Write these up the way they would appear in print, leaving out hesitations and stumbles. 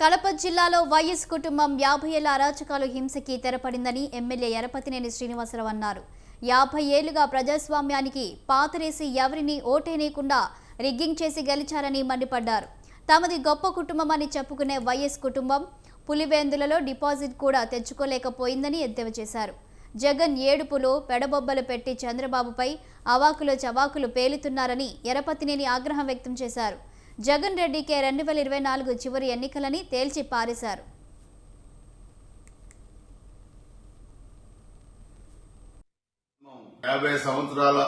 కడప జిల్లాలో వైఎస్ కుటుంబం 50 ఏళ్ల అరాచకాలు హింసకి తెరపడిందని ఎమ్మెల్యే ఎరపతినేని శ్రీనివాసరావు అన్నారు. 50 ఏళ్లుగా ప్రజాస్వామ్యానికి పాతరేసి ఎవరిని ఓటేనేయకుండా రిగ్గింగ్ చేసి గెలిచారని మండిపడ్డారు. తమది గొప్ప కుటుంబమని చెప్పుకునే వైఎస్ కుటుంబం పులివెందులలో డిపాజిట్ కూడా తెచ్చుకోలేకపోయిందని ఎద్దేవా చేశారు. జగన్ ఏడుపులో పెడబొబ్బలు పెట్టి చంద్రబాబుపై అవాకులు చవాకులు పేలుతున్నారని ఎరపతినేని ఆగ్రహం వ్యక్తం చేశారు. జగన్ రెడ్డికే 2024 చివరి ఎన్నికలని తేల్చి పారేశారు. యాభై సంవత్సరాల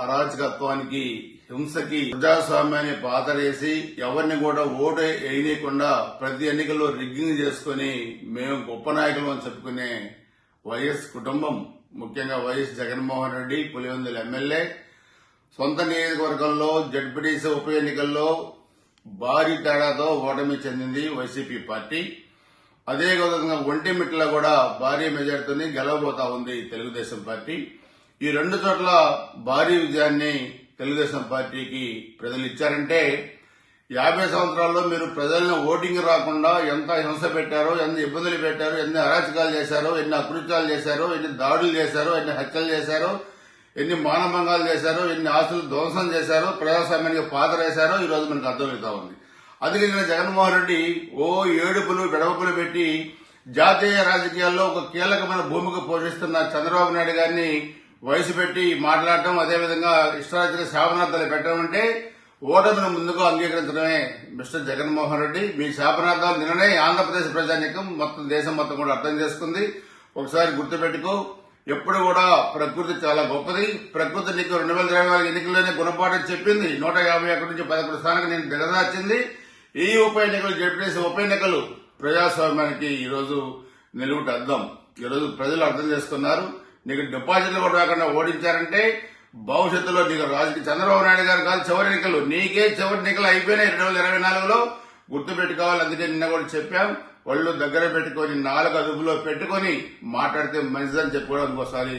అరాచకత్వానికి హింసకి ప్రజాస్వామ్యాన్ని పాతరేసి ఎవరిని కూడా ఓటు వేయకుండా ప్రతి ఎన్నికల్లో రిగ్గింగ్ చేసుకుని మేము గొప్ప నాయకులు అని చెప్పుకునే వైఎస్ కుటుంబం, ముఖ్యంగా వైఎస్ జగన్మోహన్ రెడ్డి పులివెందుల ఎమ్మెల్యే సొంత నియోజకవర్గంలో జడ్పీటీసీ ఉప ఎన్నికల్లో భారీ తేడాతో ఓటమి చెందింది వైసీపీ పార్టీ. అదేవిధంగా ఒంటిమిట్టలో కూడా భారీ మెజార్టీతోనే గెలవబోతా ఉంది తెలుగుదేశం పార్టీ. ఈ రెండు చోట్ల భారీ విజయాన్ని తెలుగుదేశం పార్టీకి ప్రజలు ఇచ్చారంటే 50 సంవత్సరాల్లో మీరు ప్రజలను ఓటింగ్ రాకుండా ఎంత హింస పెట్టారో, ఎన్ని ఇబ్బందులు పెట్టారో, ఎన్ని అరాచకాలు చేశారో, ఎన్ని అకృత్యాలు చేశారో, ఎన్ని దాడులు చేశారో, ఎన్ని హత్యలు చేశారో, ఎన్ని మానభంగాలు చేశారో, ఎన్ని ఆస్తులు ధ్వంసం చేశారో, ప్రజాస్వామ్యానికి పాతరేశారో ఈ రోజు మనకు అర్థమవుతా ఉంది. అందుకే జగన్మోహన్ రెడ్డి ఏడుపులు బెడవపులు పెట్టి జాతీయ రాజకీయాల్లో ఒక కీలకమైన భూమిక పోషిస్తున్న చంద్రబాబు నాయుడు గారిని వయసు పెట్టి మాట్లాడటం, అదేవిధంగా ఇష్టారాజ్యంగా శాపనార్థాలు పెట్టడం అంటే ఓటమిని ముందుగా అంగీకరించడమే. మిస్టర్ జగన్మోహన్ రెడ్డి, మీ శాపనార్థాలు నిన్ననే ఆంధ్రప్రదేశ్ ప్రజానీకం మొత్తం దేశం మొత్తం కూడా అర్థం చేసుకుంది. ఒకసారి గుర్తుపెట్టుకో, ఎప్పుడు కూడా ప్రకృతి చాలా గొప్పది. ప్రకృతి నీకు 2024 ఎన్నికల్లోనే గుణపాఠం చెప్పింది. 151 నుంచి 11 స్థానానికి నేను దిగదార్చింది. ఈ ఉప ఎన్నికలు జడ్పీటీసీ ఉప ఎన్నికలు ప్రజాస్వామ్యానికి ఈ రోజు నిలువుట అర్థం. ఈ రోజు ప్రజలు అర్థం చేసుకున్నారు. నీకు డిపాజిట్లు కూడా రాకుండా ఓడించారంటే భవిష్యత్తులో నీకు రాజకీయ చంద్రబాబు నాయుడు గారు కాదు చివరి ఎన్నికలు, నీకే చివరి ఎన్నికలు అయిపోయినాయి 2024లో. గుర్తుపెట్టుకోవాలి. అందుకే నిన్న కూడా చెప్పాం, ఒళ్ళు దగ్గర పెట్టుకుని 4 అదుపులో పెట్టుకుని మాట్లాడితే మంచిదని చెప్పుకోవడానికి ఒకసారి